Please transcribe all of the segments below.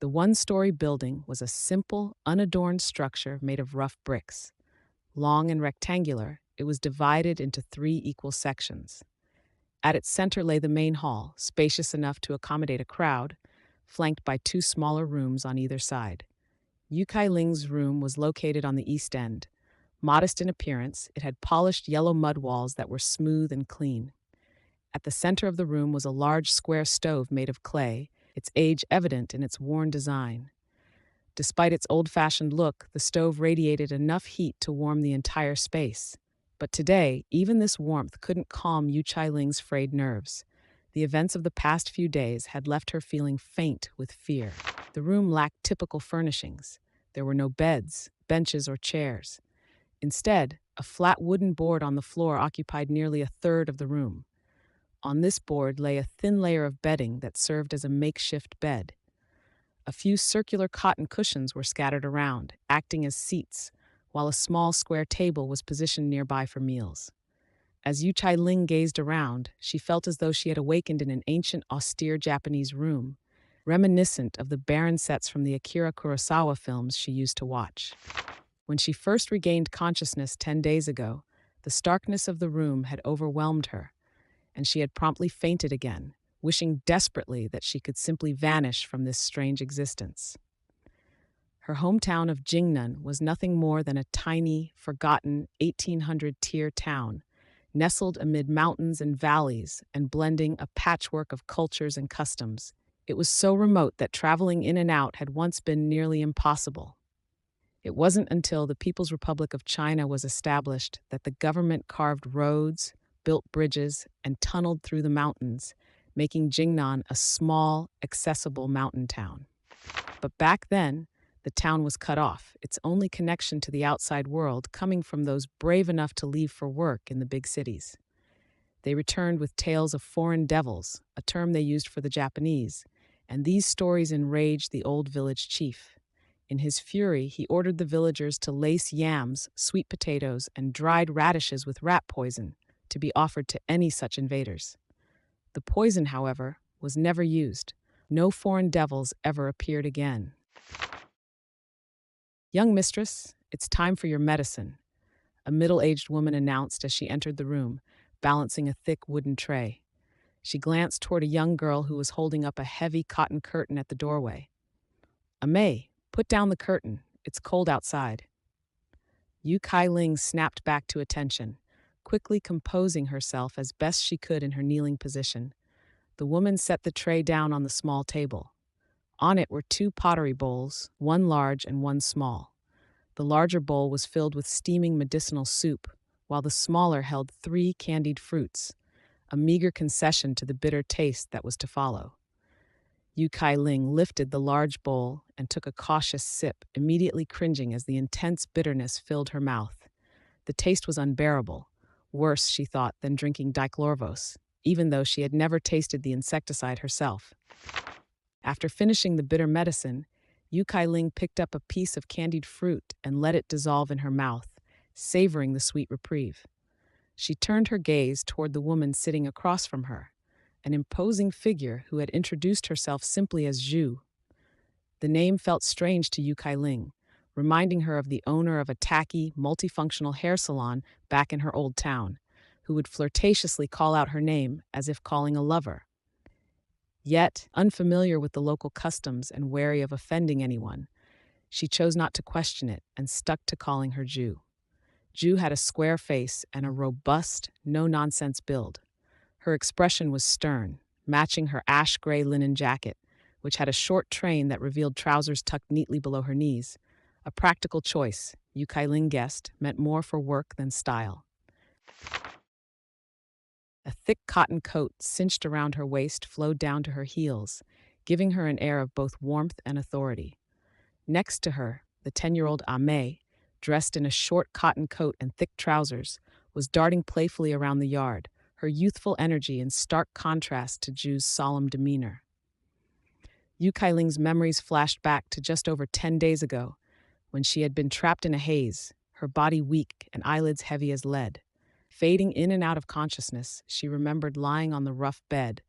The one-story building was a simple, unadorned structure made of rough bricks. Long and rectangular, it was divided into 3 equal sections. At its center lay the main hall, spacious enough to accommodate a crowd, flanked by 2 smaller rooms on either side. Yu Cai Ling's room was located on the east end. Modest in appearance, it had polished yellow mud walls that were smooth and clean. At the center of the room was a large square stove made of clay, its age evident in its worn design. Despite its old-fashioned look, the stove radiated enough heat to warm the entire space. But today, even this warmth couldn't calm Yu Cai Ling's frayed nerves. The events of the past few days had left her feeling faint with fear. The room lacked typical furnishings. There were no beds, benches, or chairs. Instead, a flat wooden board on the floor occupied nearly a third of the room. On this board lay a thin layer of bedding that served as a makeshift bed. A few circular cotton cushions were scattered around, acting as seats, while a small square table was positioned nearby for meals. As Yu Cai Ling gazed around, she felt as though she had awakened in an ancient, austere Japanese room, reminiscent of the barren sets from the Akira Kurosawa films she used to watch. When she first regained consciousness 10 days ago, the starkness of the room had overwhelmed her, and she had promptly fainted again, wishing desperately that she could simply vanish from this strange existence. Her hometown of Jingnan was nothing more than a tiny, forgotten 1800-tier town, nestled amid mountains and valleys and blending a patchwork of cultures and customs. It was so remote that traveling in and out had once been nearly impossible. It wasn't until the People's Republic of China was established that the government carved roads, built bridges, and tunneled through the mountains, making Jingnan a small, accessible mountain town. But back then, the town was cut off, its only connection to the outside world coming from those brave enough to leave for work in the big cities. They returned with tales of foreign devils, a term they used for the Japanese, and these stories enraged the old village chief. In his fury, he ordered the villagers to lace yams, sweet potatoes, and dried radishes with rat poison to be offered to any such invaders. The poison, however, was never used. No foreign devils ever appeared again. "Young mistress, it's time for your medicine," a middle-aged woman announced as she entered the room, balancing a thick wooden tray. She glanced toward a young girl who was holding up a heavy cotton curtain at the doorway. "Amei, put down the curtain. It's cold outside." Yu Cai Ling snapped back to attention, quickly composing herself as best she could in her kneeling position. The woman set the tray down on the small table. On it were 2 pottery bowls, one large and one small. The larger bowl was filled with steaming medicinal soup, while the smaller held 3 candied fruits, a meager concession to the bitter taste that was to follow. Yu Cai Ling lifted the large bowl and took a cautious sip, immediately cringing as the intense bitterness filled her mouth. The taste was unbearable, worse, she thought, than drinking dichlorvos, even though she had never tasted the insecticide herself. After finishing the bitter medicine, Yu Cai Ling picked up a piece of candied fruit and let it dissolve in her mouth, savoring the sweet reprieve. She turned her gaze toward the woman sitting across from her, an imposing figure who had introduced herself simply as Zhu. The name felt strange to Yu Cai Ling, reminding her of the owner of a tacky, multifunctional hair salon back in her old town, who would flirtatiously call out her name as if calling a lover. Yet, unfamiliar with the local customs and wary of offending anyone, she chose not to question it and stuck to calling her Zhu. Zhu had a square face and a robust, no-nonsense build. Her expression was stern, matching her ash-gray linen jacket, which had a short train that revealed trousers tucked neatly below her knees. A practical choice, Yu Cai Ling guessed, meant more for work than style. A thick cotton coat cinched around her waist flowed down to her heels, giving her an air of both warmth and authority. Next to her, the 10-year-old Amei, dressed in a short cotton coat and thick trousers, was darting playfully around the yard, her youthful energy in stark contrast to Zhu's solemn demeanor. Yu Cai Ling's memories flashed back to just over 10 days ago, when she had been trapped in a haze, her body weak and eyelids heavy as lead. Fading in and out of consciousness, she remembered lying on the rough bed,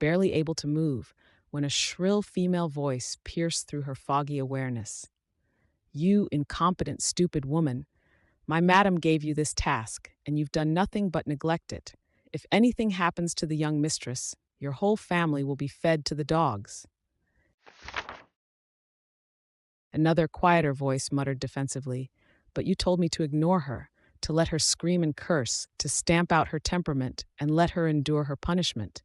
barely able to move, when a shrill female voice pierced through her foggy awareness. "You incompetent, stupid woman, my madam gave you this task, and you've done nothing but neglect it. If anything happens to the young mistress, your whole family will be fed to the dogs." Another, quieter voice muttered defensively, "But you told me to ignore her, to let her scream and curse, to stamp out her temperament, and let her endure her punishment."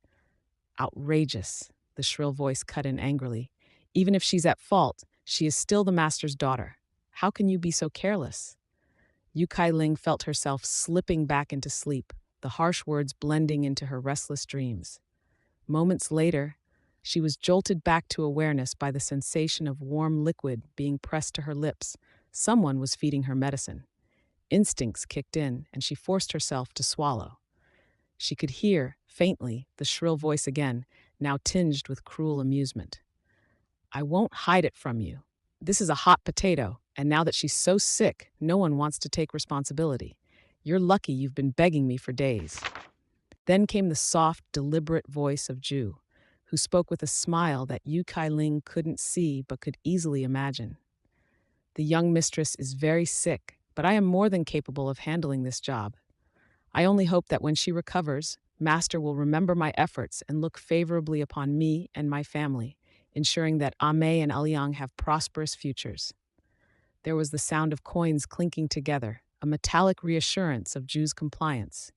"Outrageous," the shrill voice cut in angrily. "Even if she's at fault, she is still the master's daughter. How can you be so careless?" Yu Cai Ling felt herself slipping back into sleep, the harsh words blending into her restless dreams. Moments later, she was jolted back to awareness by the sensation of warm liquid being pressed to her lips. Someone was feeding her medicine. Instincts kicked in, and she forced herself to swallow. She could hear, faintly, the shrill voice again, now tinged with cruel amusement. "I won't hide it from you. This is a hot potato, and now that she's so sick, no one wants to take responsibility. You're lucky you've been begging me for days." Then came the soft, deliberate voice of Ju, who spoke with a smile that Yu Cai Ling couldn't see but could easily imagine. "The young mistress is very sick, but I am more than capable of handling this job. I only hope that when she recovers, Master will remember my efforts and look favorably upon me and my family, ensuring that Ame and Aliang have prosperous futures." There was the sound of coins clinking together, a metallic reassurance of Ju's compliance,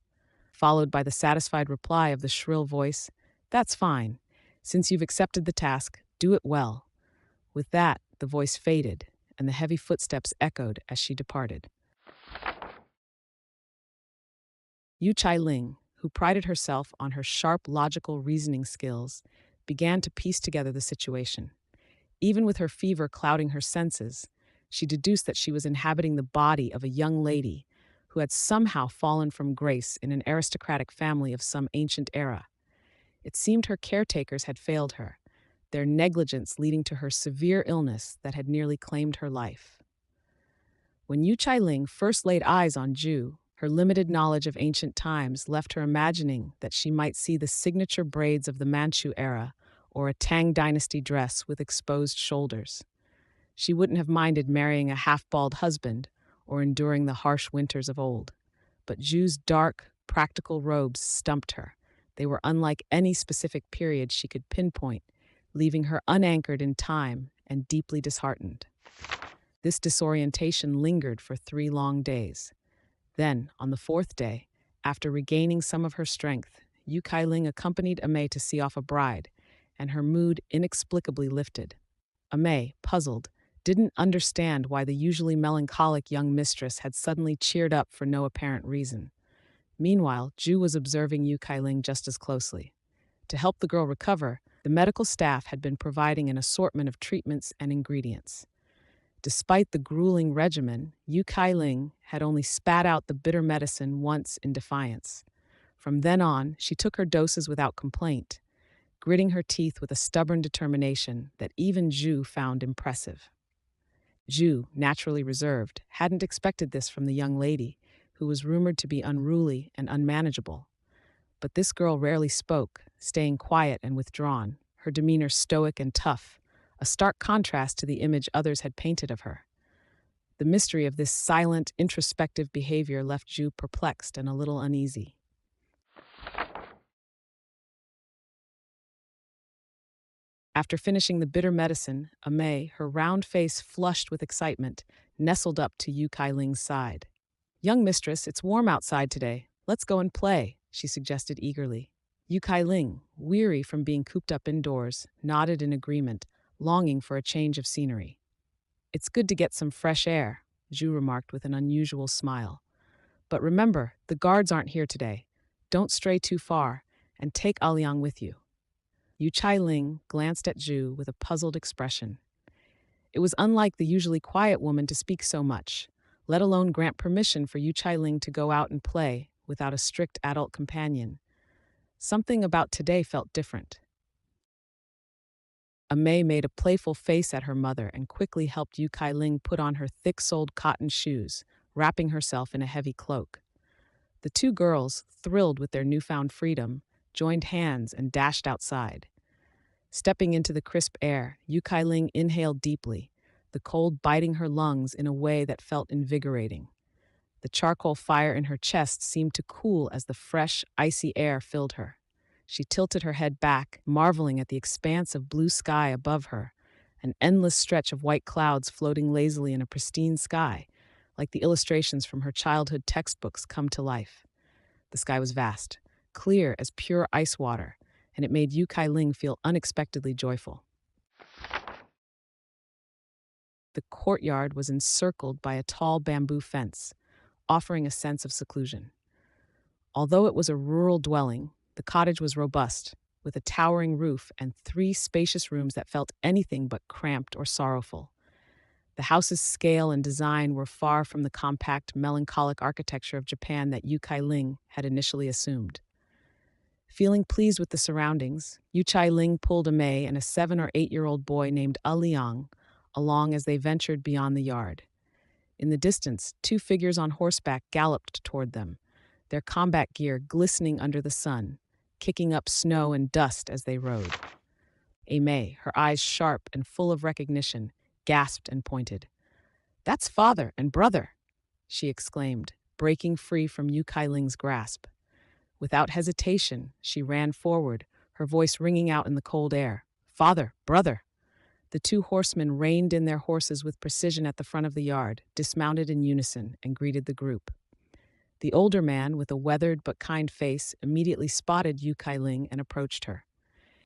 followed by the satisfied reply of the shrill voice, "That's fine. Since you've accepted the task, do it well." With that, the voice faded, and the heavy footsteps echoed as she departed. Yu Cai Ling, who prided herself on her sharp logical reasoning skills, began to piece together the situation. Even with her fever clouding her senses, she deduced that she was inhabiting the body of a young lady who had somehow fallen from grace in an aristocratic family of some ancient era. It seemed her caretakers had failed her, their negligence leading to her severe illness that had nearly claimed her life. When Yu Cai Ling first laid eyes on Ju, her limited knowledge of ancient times left her imagining that she might see the signature braids of the Manchu era or a Tang dynasty dress with exposed shoulders. She wouldn't have minded marrying a half-bald husband or enduring the harsh winters of old. But Ju's dark, practical robes stumped her. They were unlike any specific period she could pinpoint, leaving her unanchored in time and deeply disheartened. This disorientation lingered for 3 long days. Then, on the 4th day, after regaining some of her strength, Yu Cai Ling accompanied Ame to see off a bride, and her mood inexplicably lifted. Ame, puzzled, didn't understand why the usually melancholic young mistress had suddenly cheered up for no apparent reason. Meanwhile, Ju was observing Yu Cai Ling just as closely. To help the girl recover, the medical staff had been providing an assortment of treatments and ingredients. Despite the grueling regimen, Yu Cai Ling had only spat out the bitter medicine once in defiance. From then on, she took her doses without complaint, gritting her teeth with a stubborn determination that even Ju found impressive. Ju, naturally reserved, hadn't expected this from the young lady, who was rumored to be unruly and unmanageable. But this girl rarely spoke, staying quiet and withdrawn, her demeanor stoic and tough, a stark contrast to the image others had painted of her. The mystery of this silent, introspective behavior left Ju perplexed and a little uneasy. After finishing the bitter medicine, Ame, her round face flushed with excitement, nestled up to Yu Cai Ling's side. "Young mistress, it's warm outside today. Let's go and play," she suggested eagerly. Yu Cai Ling, weary from being cooped up indoors, nodded in agreement, longing for a change of scenery. "It's good to get some fresh air," Ju remarked with an unusual smile. "But remember, the guards aren't here today. Don't stray too far, and take Aliang with you." Yu Cai Ling glanced at Ju with a puzzled expression. It was unlike the usually quiet woman to speak so much, let alone grant permission for Yu Cai Ling to go out and play without a strict adult companion. Something about today felt different. Ame made a playful face at her mother and quickly helped Yu Cai Ling put on her thick-soled cotton shoes, wrapping herself in a heavy cloak. The two girls, thrilled with their newfound freedom, joined hands and dashed outside. Stepping into the crisp air, Yu Cai Ling inhaled deeply, the cold biting her lungs in a way that felt invigorating. The charcoal fire in her chest seemed to cool as the fresh, icy air filled her. She tilted her head back, marveling at the expanse of blue sky above her, an endless stretch of white clouds floating lazily in a pristine sky, like the illustrations from her childhood textbooks come to life. The sky was vast, clear as pure ice water, and it made Yu Cai Ling feel unexpectedly joyful. The courtyard was encircled by a tall bamboo fence, offering a sense of seclusion. Although it was a rural dwelling, the cottage was robust, with a towering roof and 3 spacious rooms that felt anything but cramped or sorrowful. The house's scale and design were far from the compact, melancholic architecture of Japan that Yu Cai Ling had initially assumed. Feeling pleased with the surroundings, Yu Cai Ling pulled a Mei and a 7 or 8-year-old boy named Liang along as they ventured beyond the yard. In the distance, 2 figures on horseback galloped toward them, their combat gear glistening under the sun, kicking up snow and dust as they rode. Mei, her eyes sharp and full of recognition, gasped and pointed. "That's father and brother!" she exclaimed, breaking free from Yu Cai Ling's grasp. Without hesitation, she ran forward, her voice ringing out in the cold air. "Father, brother!" The 2 horsemen reined in their horses with precision at the front of the yard, dismounted in unison, and greeted the group. The older man, with a weathered but kind face, immediately spotted Yu Cai Ling and approached her.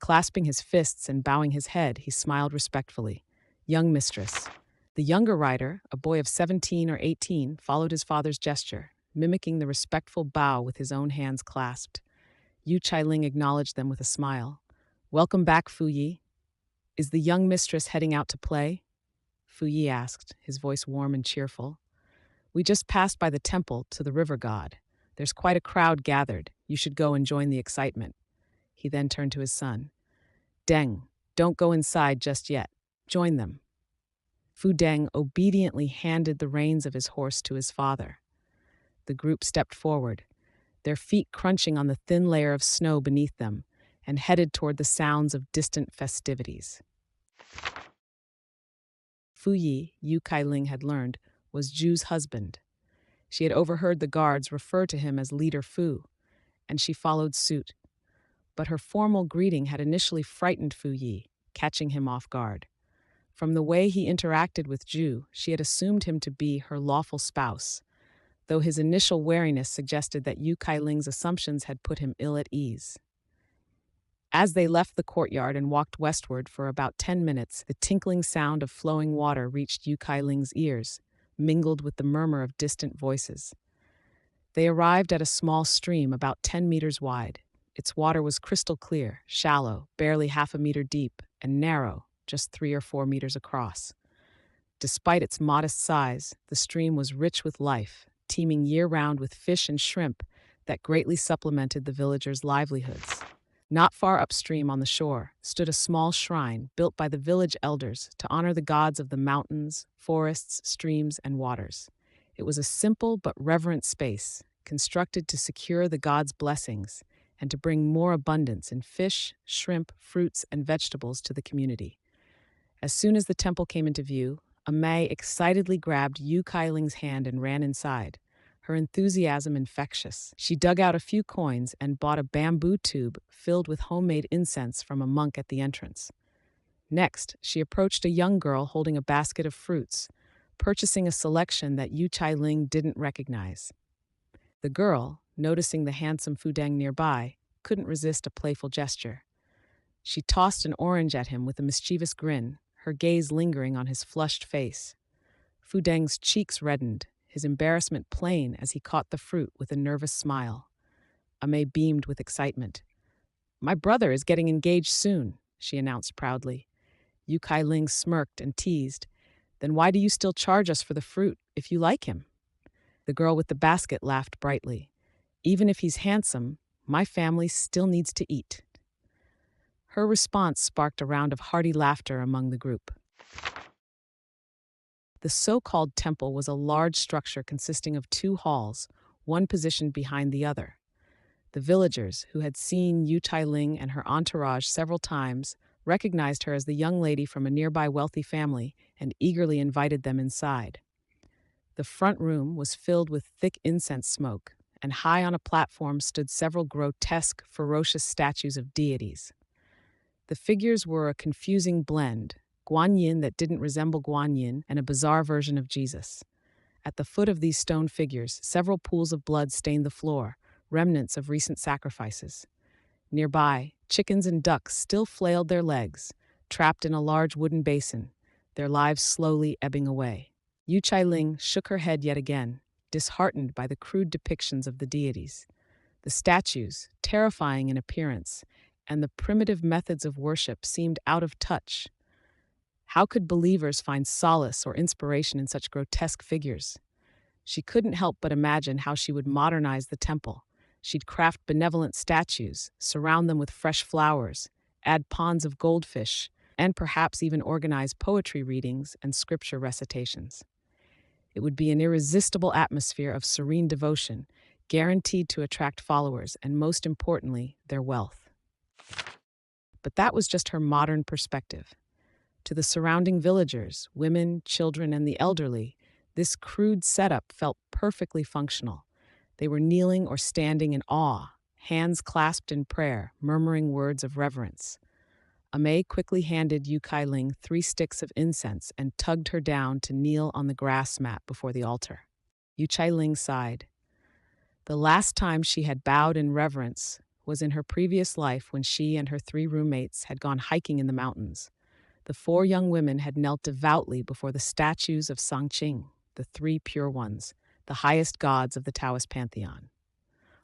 Clasping his fists and bowing his head, he smiled respectfully. "Young mistress." The younger rider, a boy of 17 or 18, followed his father's gesture, mimicking the respectful bow with his own hands clasped. Yu Cai Ling acknowledged them with a smile. "Welcome back, Fu Yi. Is the young mistress heading out to play?" Fu Yi asked, his voice warm and cheerful. "We just passed by the temple to the river god. There's quite a crowd gathered. You should go and join the excitement." He then turned to his son. "Deng, don't go inside just yet. Join them." Fu Deng obediently handed the reins of his horse to his father. The group stepped forward, their feet crunching on the thin layer of snow beneath them, and headed toward the sounds of distant festivities. Fu Yi, Yu Cai Ling had learned, was Ju's husband. She had overheard the guards refer to him as Leader Fu, and she followed suit. But her formal greeting had initially frightened Fu Yi, catching him off guard. From the way he interacted with Ju, she had assumed him to be her lawful spouse, though his initial wariness suggested that Yu Cai Ling's assumptions had put him ill at ease. As they left the courtyard and walked westward for about 10 minutes, the tinkling sound of flowing water reached Yu Cai Ling's ears, mingled with the murmur of distant voices. They arrived at a small stream about 10 meters wide. Its water was crystal clear, shallow, barely half a meter deep, and narrow, just 3 or 4 meters across. Despite its modest size, the stream was rich with life, teeming year-round with fish and shrimp that greatly supplemented the villagers' livelihoods. Not far upstream on the shore stood a small shrine built by the village elders to honor the gods of the mountains, forests, streams, and waters. It was a simple but reverent space, constructed to secure the gods' blessings and to bring more abundance in fish, shrimp, fruits, and vegetables to the community. As soon as the temple came into view, Mei excitedly grabbed Yu Cai Ling's hand and ran inside, her enthusiasm infectious. She dug out a few coins and bought a bamboo tube filled with homemade incense from a monk at the entrance. Next, she approached a young girl holding a basket of fruits, purchasing a selection that Yu Cai Ling didn't recognize. The girl, noticing the handsome Fu Deng nearby, couldn't resist a playful gesture. She tossed an orange at him with a mischievous grin, her gaze lingering on his flushed face. Fu Deng's cheeks reddened, his embarrassment plain as he caught the fruit with a nervous smile. Mei beamed with excitement. "My brother is getting engaged soon," she announced proudly. Yu Cai Ling smirked and teased. "Then why do you still charge us for the fruit if you like him?" The girl with the basket laughed brightly. "Even if he's handsome, my family still needs to eat." Her response sparked a round of hearty laughter among the group. The so-called temple was a large structure consisting of 2 halls, one positioned behind the other. The villagers, who had seen Yu Cai Ling and her entourage several times, recognized her as the young lady from a nearby wealthy family and eagerly invited them inside. The front room was filled with thick incense smoke, and high on a platform stood several grotesque, ferocious statues of deities. The figures were a confusing blend, Guanyin that didn't resemble Guanyin and a bizarre version of Jesus. At the foot of these stone figures, several pools of blood stained the floor, remnants of recent sacrifices. Nearby, chickens and ducks still flailed their legs, trapped in a large wooden basin, their lives slowly ebbing away. Yu Cai Ling shook her head yet again, disheartened by the crude depictions of the deities. The statues, terrifying in appearance, and the primitive methods of worship seemed out of touch. How could believers find solace or inspiration in such grotesque figures? She couldn't help but imagine how she would modernize the temple. She'd craft benevolent statues, surround them with fresh flowers, add ponds of goldfish, and perhaps even organize poetry readings and scripture recitations. It would be an irresistible atmosphere of serene devotion, guaranteed to attract followers and, most importantly, their wealth. But that was just her modern perspective. To the surrounding villagers, women, children, and the elderly, this crude setup felt perfectly functional. They were kneeling or standing in awe, hands clasped in prayer, murmuring words of reverence. Amei quickly handed Yu Cai Ling 3 sticks of incense and tugged her down to kneel on the grass mat before the altar. Yu Cai Ling sighed. The last time she had bowed in reverence was in her previous life when she and her 3 roommates had gone hiking in the mountains. The 4 young women had knelt devoutly before the statues of Sangqing, the 3 pure ones, the highest gods of the Taoist pantheon.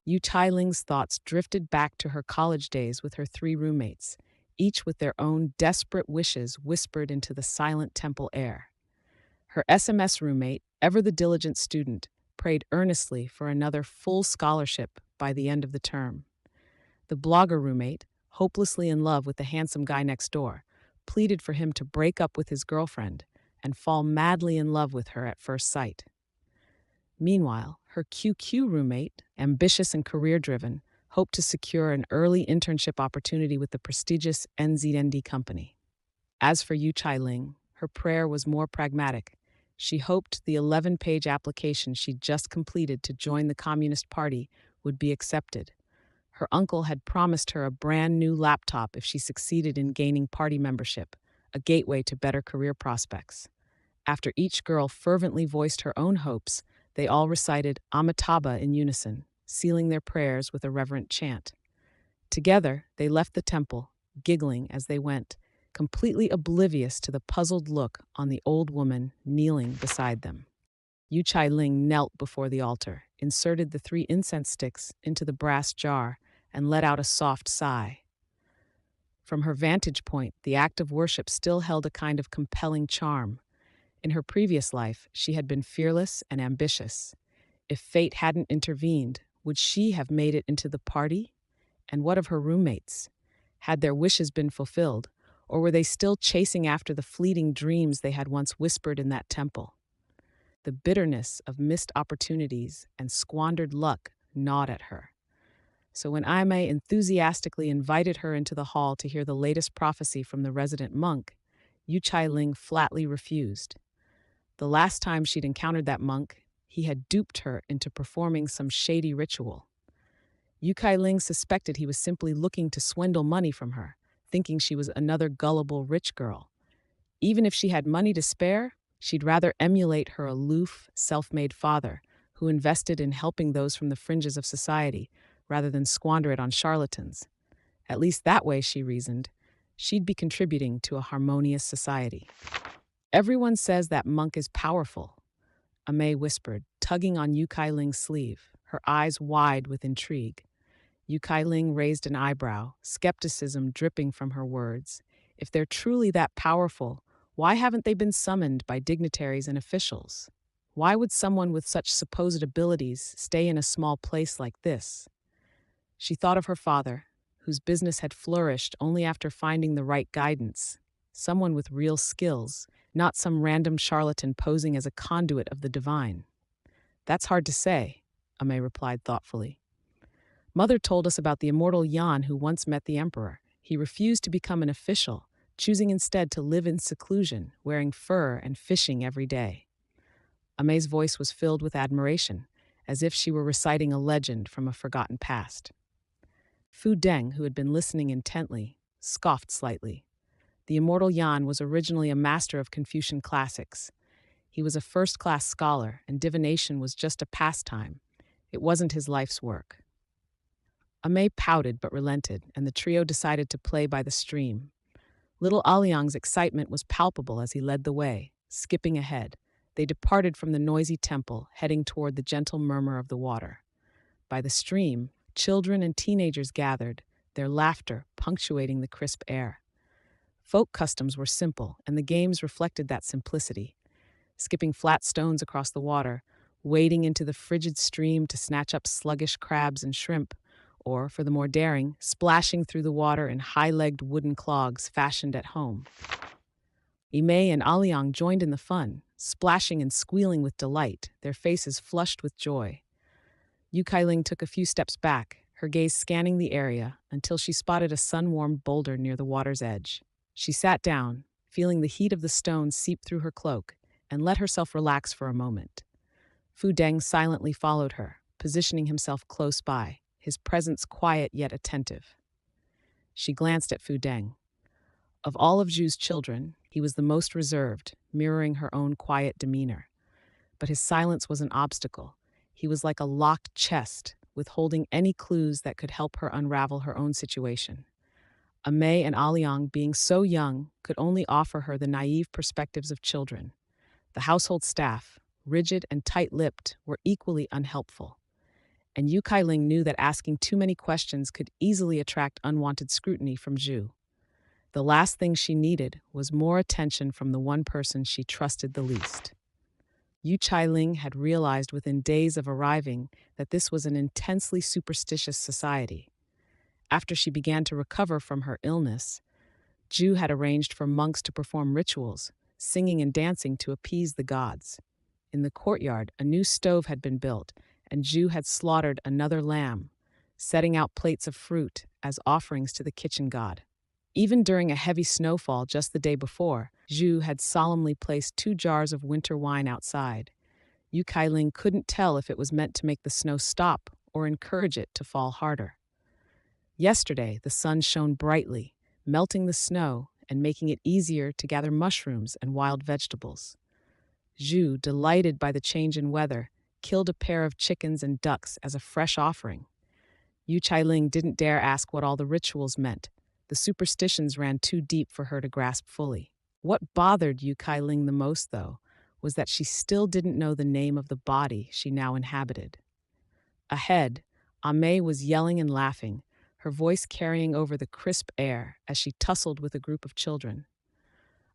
Yu Cai Ling's thoughts drifted back to her college days with her 3 roommates, each with their own desperate wishes whispered into the silent temple air. Her SMS roommate, ever the diligent student, prayed earnestly for another full scholarship by the end of the term. The blogger roommate, hopelessly in love with the handsome guy next door, pleaded for him to break up with his girlfriend and fall madly in love with her at first sight. Meanwhile, her QQ roommate, ambitious and career-driven, hoped to secure an early internship opportunity with the prestigious NZND company. As for Yu Cai Ling, her prayer was more pragmatic. She hoped the 11-page application she'd just completed to join the Communist Party would be accepted. Her uncle had promised her a brand new laptop if she succeeded in gaining party membership, a gateway to better career prospects. After each girl fervently voiced her own hopes, they all recited Amitabha in unison, sealing their prayers with a reverent chant. Together, they left the temple, giggling as they went, completely oblivious to the puzzled look on the old woman kneeling beside them. Yu Cai Ling knelt before the altar, inserted the 3 incense sticks into the brass jar, and let out a soft sigh. From her vantage point, the act of worship still held a kind of compelling charm. In her previous life, she had been fearless and ambitious. If fate hadn't intervened, would she have made it into the party? And what of her roommates? Had their wishes been fulfilled, or were they still chasing after the fleeting dreams they had once whispered in that temple? The bitterness of missed opportunities and squandered luck gnawed at her. So when Aimee enthusiastically invited her into the hall to hear the latest prophecy from the resident monk, Yu Cai Ling flatly refused. The last time she'd encountered that monk, he had duped her into performing some shady ritual. Yu Cai Ling suspected he was simply looking to swindle money from her, thinking she was another gullible rich girl. Even if she had money to spare, she'd rather emulate her aloof, self-made father, who invested in helping those from the fringes of society, rather than squander it on charlatans. At least that way, she reasoned, she'd be contributing to a harmonious society. Everyone says that monk is powerful, Aimee whispered, tugging on Yu Cai Ling's sleeve, her eyes wide with intrigue. Yu Cai Ling raised an eyebrow, skepticism dripping from her words. If they're truly that powerful, why haven't they been summoned by dignitaries and officials? Why would someone with such supposed abilities stay in a small place like this? She thought of her father, whose business had flourished only after finding the right guidance, someone with real skills, not some random charlatan posing as a conduit of the divine. That's hard to say. Ame replied thoughtfully. Mother told us about the immortal Yan who once met the emperor. He refused to become an official, choosing instead to live in seclusion, wearing fur and fishing every day. Ame's voice was filled with admiration, as if she were reciting a legend from a forgotten past. Fu Deng, who had been listening intently, scoffed slightly. The immortal Yan was originally a master of Confucian classics. He was a first-class scholar, and divination was just a pastime. It wasn't his life's work. Ame pouted but relented, and the trio decided to play by the stream. Little Aliang's excitement was palpable as he led the way, skipping ahead. They departed from the noisy temple, heading toward the gentle murmur of the water. By the stream, children and teenagers gathered, their laughter punctuating the crisp air. Folk customs were simple, and the games reflected that simplicity. Skipping flat stones across the water, wading into the frigid stream to snatch up sluggish crabs and shrimp, or, for the more daring, splashing through the water in high-legged wooden clogs fashioned at home. Imei and Aliang joined in the fun, splashing and squealing with delight, their faces flushed with joy. Yu Cai Ling took a few steps back, her gaze scanning the area until she spotted a sun-warmed boulder near the water's edge. She sat down, feeling the heat of the stones seep through her cloak, and let herself relax for a moment. Fu Deng silently followed her, positioning himself close by, his presence quiet yet attentive. She glanced at Fu Deng. Of all of Zhu's children, he was the most reserved, mirroring her own quiet demeanor. But his silence was an obstacle. He was like a locked chest, withholding any clues that could help her unravel her own situation. Ame and Aliang, being so young, could only offer her the naive perspectives of children. The household staff, rigid and tight-lipped, were equally unhelpful. And Yu Cai Ling knew that asking too many questions could easily attract unwanted scrutiny from Zhu. The last thing she needed was more attention from the one person she trusted the least. Yu Cai Ling had realized within days of arriving that this was an intensely superstitious society. After she began to recover from her illness, Zhu had arranged for monks to perform rituals, singing and dancing to appease the gods. In the courtyard, a new stove had been built, and Zhu had slaughtered another lamb, setting out plates of fruit as offerings to the kitchen god. Even during a heavy snowfall just the day before, Zhu had solemnly placed 2 jars of winter wine outside. Yu Cai Ling couldn't tell if it was meant to make the snow stop or encourage it to fall harder. Yesterday, the sun shone brightly, melting the snow and making it easier to gather mushrooms and wild vegetables. Zhu, delighted by the change in weather, killed a pair of chickens and ducks as a fresh offering. Yu Cai Ling didn't dare ask what all the rituals meant. The superstitions ran too deep for her to grasp fully. What bothered Yu Cai Ling the most, though, was that she still didn't know the name of the body she now inhabited. Ahead, Ame was yelling and laughing, her voice carrying over the crisp air as she tussled with a group of children.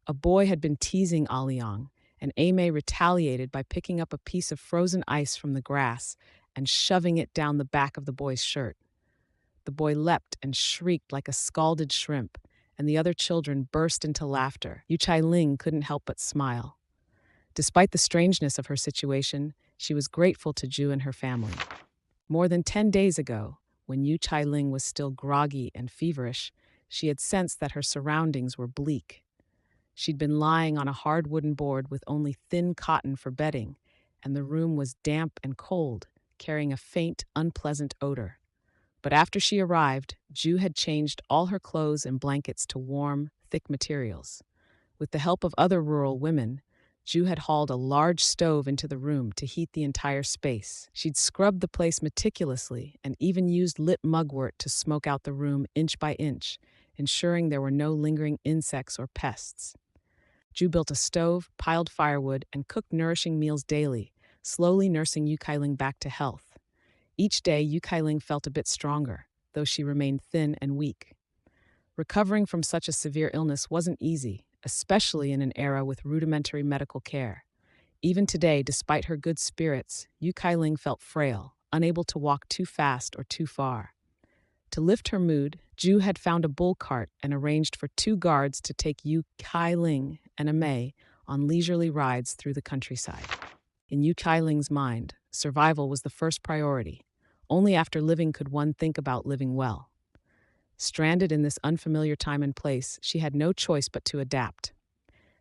A boy had been teasing Aliang, and Ame retaliated by picking up a piece of frozen ice from the grass and shoving it down the back of the boy's shirt. The boy leapt and shrieked like a scalded shrimp, and the other children burst into laughter. Yu Cai Ling couldn't help but smile. Despite the strangeness of her situation, she was grateful to Zhu and her family. More than 10 days ago, when Yu Cai Ling was still groggy and feverish, she had sensed that her surroundings were bleak. She'd been lying on a hard wooden board with only thin cotton for bedding, and the room was damp and cold, carrying a faint, unpleasant odor. But after she arrived, Zhu had changed all her clothes and blankets to warm, thick materials. With the help of other rural women, Zhu had hauled a large stove into the room to heat the entire space. She'd scrubbed the place meticulously and even used lit mugwort to smoke out the room inch by inch, ensuring there were no lingering insects or pests. Zhu built a stove, piled firewood, and cooked nourishing meals daily, slowly nursing Yu Cai Ling back to health. Each day, Yu Cai Ling felt a bit stronger, though she remained thin and weak. Recovering from such a severe illness wasn't easy, especially in an era with rudimentary medical care. Even today, despite her good spirits, Yu Cai Ling felt frail, unable to walk too fast or too far. To lift her mood, Zhu had found a bull cart and arranged for 2 guards to take Yu Cai Ling and Ame on leisurely rides through the countryside. In Yu Cai Ling's mind, Survival was the first priority. Only after living could one think about living well. Stranded in this unfamiliar time and place, she had no choice but to adapt.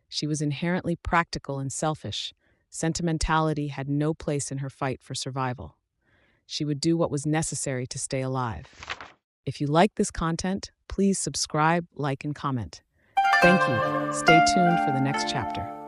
She was inherently practical and selfish. Sentimentality had no place in her fight for survival. She would do what was necessary to stay alive. If you like this content, please subscribe, like, and comment. Thank you. Stay tuned for the next chapter.